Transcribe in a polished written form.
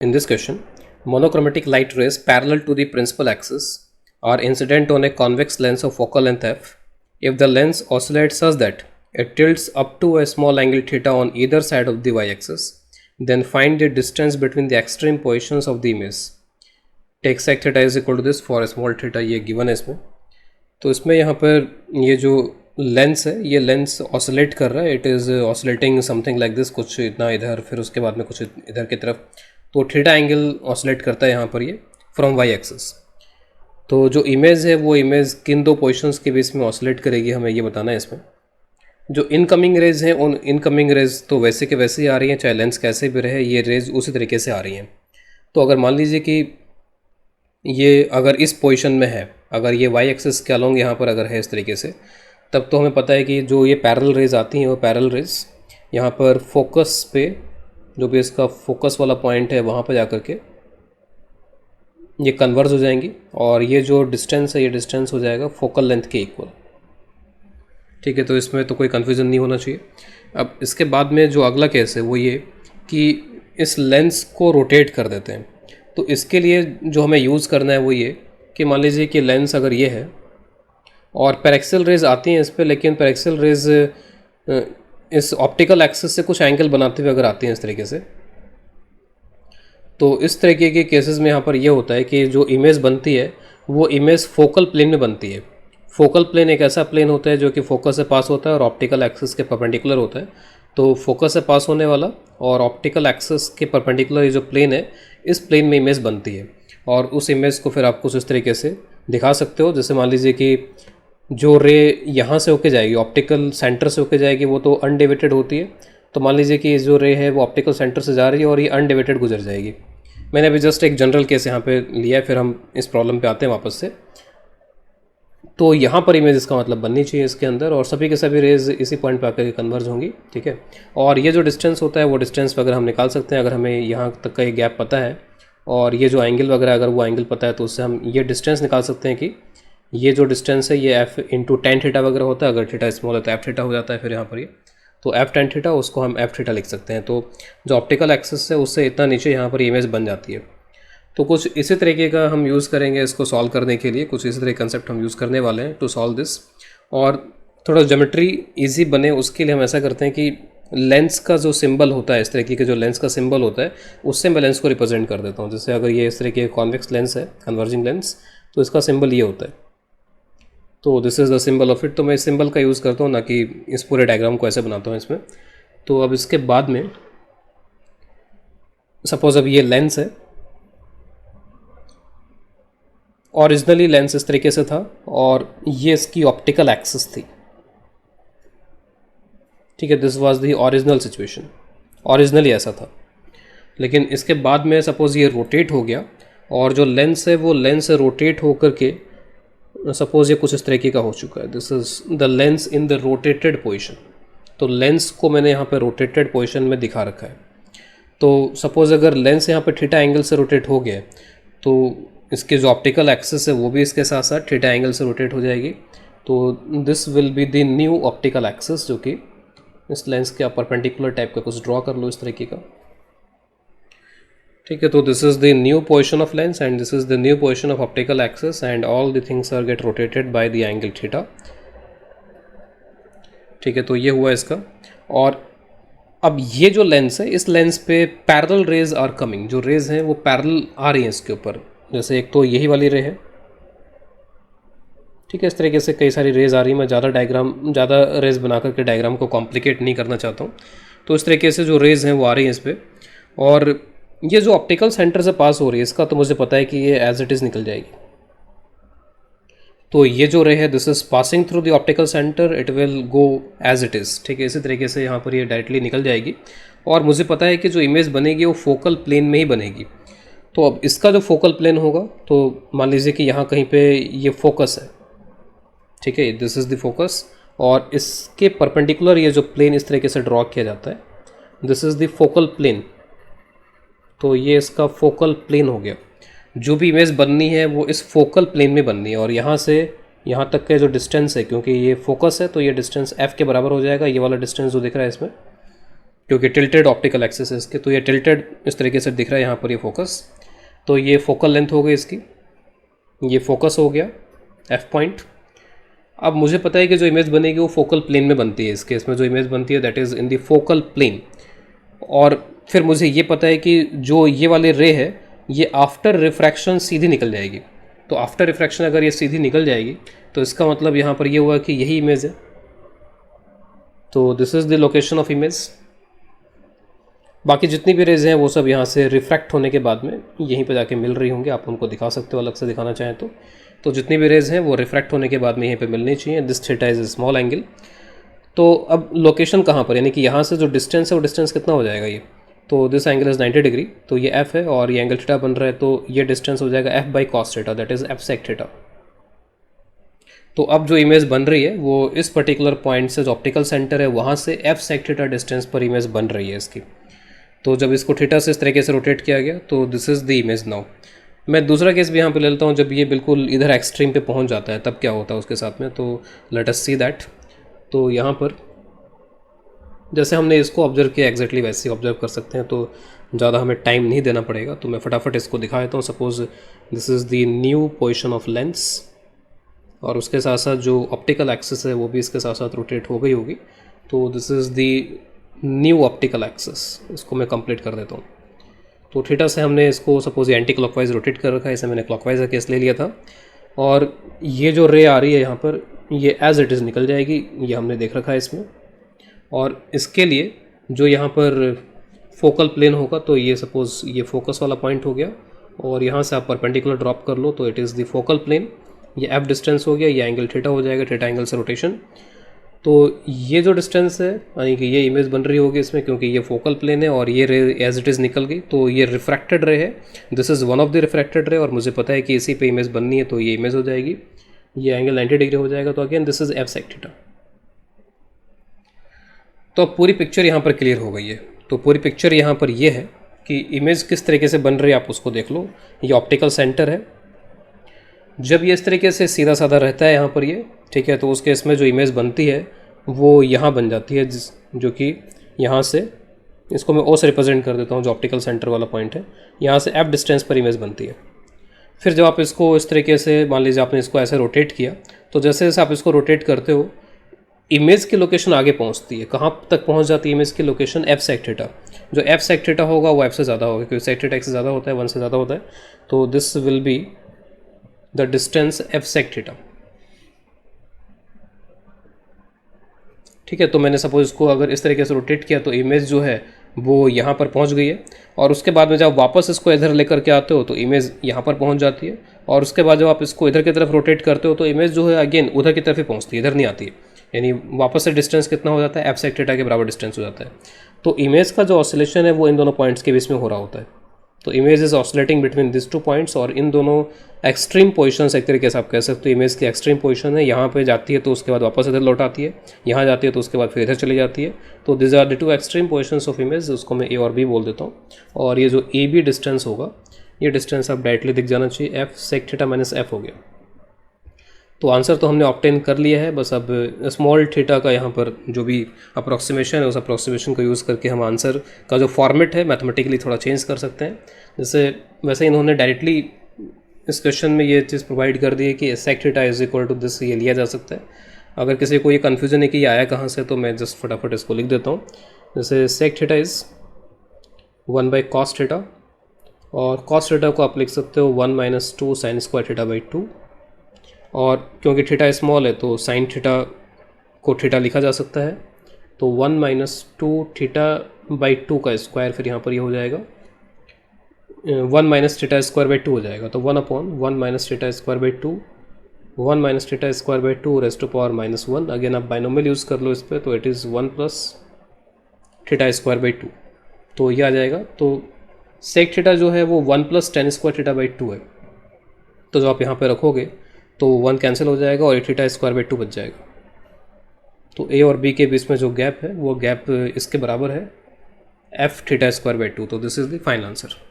In this question, monochromatic light rays parallel to the principal axis are incident on a convex lens of focal length f. If the lens oscillates such that it tilts up to a small angle theta on either side of the y-axis, then find the distance between the extreme positions of the image. Take sec theta is equal to this for small theta, ये given है इसमें. तो इसमें यहाँ पर ये जो lens है, ये लेंस ऑसिलेट कर रहा है. It is oscillating something like this, कुछ इतना इधर, फिर उसके बाद में कुछ इधर की तरफ. तो थीटा एंगल ऑसिलेट करता है यहाँ पर ये फ्रॉम वाई एक्सिस. तो जो इमेज है वो इमेज किन दो पोजिशंस के बीच में ऑसिलेट करेगी, हमें ये बताना है इसमें. जो इनकमिंग रेज हैं उन इनकमिंग रेज तो वैसे के वैसे ही आ रही हैं, चाहे लेंस कैसे भी रहे, ये रेज उसी तरीके से आ रही हैं. तो अगर मान लीजिए कि ये अगर इस पोजीशन में है, अगर ये वाई एक्सिस के अलोंग यहाँ पर अगर है इस तरीके से, तब तो हमें पता है कि जो ये पैरेलल रेज आती हैं वो पैरेलल रेज यहाँ पर फोकस पे, जो भी इसका फोकस वाला पॉइंट है वहाँ पर जाकर के ये कन्वर्ज हो जाएंगी, और ये जो डिस्टेंस है ये डिस्टेंस हो जाएगा फोकल लेंथ के इक्वल. ठीक है, तो इसमें तो कोई कन्फ्यूज़न नहीं होना चाहिए. अब इसके बाद में जो अगला केस है वो ये कि इस लेंस को रोटेट कर देते हैं. तो इसके लिए जो हमें यूज़ करना है वो ये कि मान लीजिए कि लेंस अगर ये है और पैरेक्सियल रेज आती हैं इस पर, लेकिन पैरेक्सियल रेज इस ऑप्टिकल एक्सिस से कुछ एंगल बनाते हुए अगर आती हैं इस तरीके से, तो इस तरीके के केसेस में यहाँ पर यह होता है कि जो इमेज बनती है वो इमेज फोकल प्लेन में बनती है. फोकल प्लेन एक ऐसा प्लेन होता है जो कि फोकस से पास होता है और ऑप्टिकल एक्सिस के परपेंडिकुलर होता है. तो फोकस से पास होने वाला और ऑप्टिकल एक्सिस के परपेंडिकुलर ये जो प्लेन है, इस प्लेन में इमेज बनती है. और उस इमेज को फिर आप कुछ इस तरीके से दिखा सकते हो. जैसे मान लीजिए कि जो रे यहाँ से होके जाएगी, ऑप्टिकल सेंटर से होके जाएगी, वो तो अनडिवेटेड होती है. तो मान लीजिए कि जो रे है वो ऑप्टिकल सेंटर से जा रही है और ये अनडिवेटेड गुजर जाएगी. मैंने अभी जस्ट एक जनरल केस यहाँ पे लिया है, फिर हम इस प्रॉब्लम पे आते हैं वापस से. तो यहाँ पर इमेज इसका मतलब बननी चाहिए इसके अंदर, और सभी के सभी रेज इसी पॉइंट पर आकर कन्वर्ज होंगी. ठीक है, और ये जो डिस्टेंस होता है वो डिस्टेंस वगैरह हम निकाल सकते हैं अगर हमें यहाँ तक का ये गैप पता है, और ये जो एंगल वगैरह अगर वो एंगल पता है तो उससे हम ये डिस्टेंस निकाल सकते हैं कि ये जो डिस्टेंस है ये एफ इंटू टेन थीटा वगैरह होता है. अगर थीटा स्मॉल है तो एफ थीटा हो जाता है फिर यहाँ पर ये, तो एफ टेन थीटा उसको हम एफ थीटा लिख सकते हैं. तो जो ऑप्टिकल एक्सिस है उससे इतना नीचे यहाँ पर इमेज बन जाती है. तो कुछ इसी तरीके का हम यूज़ करेंगे इसको सॉल्व करने के लिए. कुछ इसी तरह कंसेप्ट हम यूज़ करने वाले हैं टू सॉल्व दिस. और थोड़ा ज्योमेट्री इजी बने उसके लिए हम ऐसा करते हैं कि लेंस का जो सिंबल होता है, इस तरीके के जो लेंस का सिंबल होता है उससे मैं लेंस को रिप्रेजेंट कर देता हूँ. जैसे अगर ये इस तरीके का कॉन्वेक्स लेंस है, कन्वर्जिंग लेंस, तो इसका सिंबल ये होता है. तो this is the symbol of it. तो मैं इस सिंबल का यूज़ करता हूँ, ना कि इस पूरे डायग्राम को ऐसे बनाता हूँ इसमें. तो अब इसके बाद में सपोज अब ये लेंस है, ओरिजिनली लेंस इस तरीके से था और ये इसकी ऑप्टिकल एक्सिस थी. ठीक है, this was the original situation, originally ऐसा था. लेकिन इसके बाद में सपोज ये रोटेट हो गया और जो लेंस है वो लेंस रोटेट होकर के सपोज ये कुछ इस तरीके का हो चुका है. This is the lens in the rotated position. तो लेंस को मैंने यहाँ पे रोटेटेड पोजिशन में दिखा रखा है. तो सपोज अगर लेंस यहाँ पे थीटा एंगल से रोटेट हो गया तो इसके जो ऑप्टिकल एक्सिस है वो भी इसके साथ साथ थीटा एंगल से रोटेट हो जाएगी. तो this will be the new optical axis, जो कि इस लेंस के परपेंडिकुलर टाइप का कुछ ड्रॉ कर लो इस तरीके का. ठीक है, तो this is the new position of lens and this is the new position of optical axis and all the things are get rotated by the angle theta. ठीक है, तो ये हुआ इसका. और अब ये जो लेंस है, इस लेंस पे पैरेलल रेज आर कमिंग. जो रेज हैं वो पैरेलल आ रही हैं इसके ऊपर. जैसे एक तो यही वाली रे है. ठीक है, इस तरीके से कई सारी रेज आ रही है. मैं ज़्यादा रेज बना करके डायग्राम को कॉम्प्लिकेट नहीं करना चाहता हूँ. तो इस तरीके से जो रेज हैं वो आ रही हैं इस पर, और ये जो ऑप्टिकल सेंटर से पास हो रही है इसका तो मुझे पता है कि ये एज इट इज़ निकल जाएगी. तो ये जो रे है this is passing through the optical centre, it will go as it is. ठीक है, इसी तरीके से यहाँ पर ये डायरेक्टली निकल जाएगी. और मुझे पता है कि जो इमेज बनेगी वो फोकल प्लेन में ही बनेगी. तो अब इसका जो फोकल प्लेन होगा, तो मान लीजिए कि यहाँ कहीं पे ये फोकस है. ठीक है, दिस इज़ द फोकस, और इसके परपेंडिकुलर ये जो प्लेन इस तरीके से ड्रॉ किया जाता है, this is the focal plane. तो ये इसका फोकल प्लेन हो गया. जो भी इमेज बननी है वो इस फोकल प्लेन में बननी है. और यहाँ से यहाँ तक का जो डिस्टेंस है, क्योंकि ये फोकस है तो ये डिस्टेंस f के बराबर हो जाएगा. ये वाला डिस्टेंस जो दिख रहा है इसमें, क्योंकि टिल्टेड ऑप्टिकल एक्सिस है इसके, तो ये टिल्टेड इस तरीके से दिख रहा है यहाँ पर ये फोकस। तो ये फोकल लेंथ हो गई इसकी, ये फोकस हो गया एफ पॉइंट। अब मुझे पता है कि जो इमेज बनेगी वो फोकल प्लेन में बनती है, इस केस में जो इमेज बनती है that is in the focal plane. और फिर मुझे ये पता है कि जो ये वाले रे है ये आफ्टर रिफ्रैक्शन सीधी निकल जाएगी। तो आफ्टर रिफ्रैक्शन अगर ये सीधी निकल जाएगी तो इसका मतलब यहाँ पर ये हुआ कि यही इमेज है। तो this is the location of image. बाकी जितनी भी रेज हैं वो सब यहाँ से रिफ्रैक्ट होने के बाद में यहीं पे जाके मिल रही होंगी, आप उनको दिखा सकते हो अलग से दिखाना चाहें तो जितनी भी रेज हैं वो रिफ्रैक्ट होने के बाद में यहीं पे मिलनी चाहिए। This theta is small angle. तो अब लोकेशन कहाँ पर, यानी कि यहाँ से जो डिस्टेंस है वो डिस्टेंस कितना हो जाएगा ये, तो दिस एंगल इज़ 90 डिग्री, तो ये एफ है और ये एंगल थीटा बन रहा है, तो ये डिस्टेंस हो जाएगा F by cos theta, that is F sec theta. तो अब जो इमेज बन रही है वो इस पर्टिकुलर पॉइंट से जो ऑप्टिकल सेंटर है वहाँ से एफ सेक थीटा डिस्टेंस पर इमेज बन रही है इसकी। तो जब इसको थीटा से इस तरीके से रोटेट किया गया तो this is the image now. मैं दूसरा केस भी यहाँ पे ले लेता हूँ, जब ये बिल्कुल इधर एक्सट्रीम पे पहुँच जाता है तब क्या होता है उसके साथ में, तो लेट अस सी दैट। तो यहाँ पर जैसे हमने इसको ऑब्जर्व किया एग्जैक्टली वैसे ही ऑब्जर्व कर सकते हैं, तो ज़्यादा हमें टाइम नहीं देना पड़ेगा। तो मैं फटाफट इसको दिखा देता हूँ। Suppose this is the new position of lens और उसके साथ साथ जो ऑप्टिकल एक्सिस है वो भी इसके साथ साथ रोटेट हो गई होगी। तो this is the new optical axis, इसको मैं कंप्लीट कर देता हूँ। तो थीटा से हमने इसको सपोज एंटी क्लॉकवाइज रोटेट कर रखा है, इसे मैंने क्लॉकवाइज का केस ले लिया था। और ये जो रे आ रही है यहाँ पर ये एज इट इज़ निकल जाएगी, ये हमने देख रखा है इसमें। और इसके लिए जो यहाँ पर फोकल प्लेन होगा तो ये सपोज ये फोकस वाला पॉइंट हो गया और यहाँ से आप परपेंडिकुलर ड्रॉप कर लो तो it is the focal plane. ये एफ डिस्टेंस हो गया, ये एंगल थीटा हो जाएगा, थीटा एंगल से रोटेशन। तो ये जो डिस्टेंस है यानी कि ये इमेज बन रही होगी इसमें, क्योंकि ये फोकल प्लेन है और ये रे एज इट इज़ निकल गई, तो ये रिफ्रैक्टेड रे है। This is one of the refracted रे और मुझे पता है कि इसी पे इमेज बननी है, तो ये इमेज हो जाएगी, ये एंगल 90 डिग्री हो जाएगा। तो again this is F sec theta. तो अब पूरी पिक्चर यहाँ पर क्लियर हो गई है। तो पूरी पिक्चर यहाँ पर ये है कि इमेज किस तरीके से बन रही है, आप उसको देख लो। ये ऑप्टिकल सेंटर है, जब ये इस तरीके से सीधा साधा रहता है यहाँ पर ये, ठीक है, तो उस केस में जो इमेज बनती है वो यहाँ बन जाती है, जो कि यहाँ से इसको मैं ओ से रिप्रेजेंट कर देता हूँ, जो ऑप्टिकल सेंटर वाला पॉइंट है, यहाँ से एफ डिस्टेंस पर इमेज बनती है। फिर जब आप इसको इस तरीके से मान लीजिए आपने इसको ऐसे रोटेट किया, तो जैसे जैसे आप इसको रोटेट करते हो इमेज की लोकेशन आगे पहुंचती है। कहाँ तक पहुंच जाती है इमेज की लोकेशन? F sec theta. जो एफ सेक थीटा होगा वो एफ से ज़्यादा होगा, क्योंकि सेक थीटा एक्स से ज़्यादा होता है, 1 से ज़्यादा होता है। तो this will be the distance F sec theta. ठीक है, तो मैंने सपोज इसको अगर इस तरीके से रोटेट किया तो इमेज जो है वो यहाँ पर पहुँच गई है, और उसके बाद में जब वापस इसको इधर लेकर के आते हो तो इमेज यहाँ पर पहुँच जाती है, और उसके बाद जब आप इसको इधर की तरफ रोटेट करते हो तो इमेज जो है अगेन उधर की तरफ ही पहुँचती है, इधर नहीं आती है। यानी वापस से डिस्टेंस कितना हो जाता है? एफ सेक थीटा के बराबर डिस्टेंस हो जाता है। तो इमेज का जो ऑसिलेशन है वो इन दोनों पॉइंट्स के बीच में हो रहा होता है। तो image is oscillating between this 2 points, और इन दोनों एक्सट्रीम पोजीशंस एक तरीके से आप कह सकते हो इमेज की एक्सट्रीम पोजीशन है। यहाँ पे जाती है तो उसके बाद वापस इधर लौट आती है, यहाँ जाती है तो उसके बाद फिर इधर चली जाती है। तो this are the 2 extreme positions of image, उसको मैं ए और बी बोल देता हूँ। और ये जो ए बी डिस्टेंस होगा, ये डिस्टेंस आप डायरेक्टली दिख जाना चाहिए, F sec theta minus F हो गया। तो आंसर तो हमने ऑब्टेन कर लिया है, बस अब स्मॉल थीटा का यहाँ पर जो भी अप्रॉक्सीमेशन है उस अप्रॉक्सीमेशन को यूज़ करके हम आंसर का जो फॉर्मेट है मैथमेटिकली थोड़ा चेंज कर सकते हैं। जैसे वैसे इन्होंने डायरेक्टली इस क्वेश्चन में ये चीज़ प्रोवाइड कर दी है कि sec theta is equal to this, ये लिया जा सकता है। अगर किसी को ये कन्फ्यूजन है कि ये आया कहाँ से, तो मैं जस्ट फटाफट इसको लिख देता हूँ। जैसे sec theta is 1 by cos theta, और कॉस थीटा को आप लिख सकते हो 1 minus 2 sine square theta by 2, और क्योंकि थीटा स्मॉल है तो साइन थीटा को थीटा लिखा जा सकता है। तो 1 माइनस 2 थीटा बाई 2 का स्क्वायर, फिर यहाँ पर ये हो जाएगा 1 माइनस थीटा स्क्वायर बाई 2 हो जाएगा। तो 1 upon 1 minus theta square by 2, 1 minus theta square by 2 raise to power -1। Again आप बाइनोमियल यूज़ कर लो इस पर, तो it is 1 plus theta square by 2, तो ये आ जाएगा। तो सेक थीटा जो है वो 1 plus ten square theta by 2 है। तो जो आप यहाँ पे रखोगे तो 1 कैंसिल हो जाएगा और थीटा स्क्वायर बाई 2 बच जाएगा। तो ए और बी के बीच में जो गैप है वो गैप इसके बराबर है एफ थीटा स्क्वायर बाई 2। तो this is the final answer.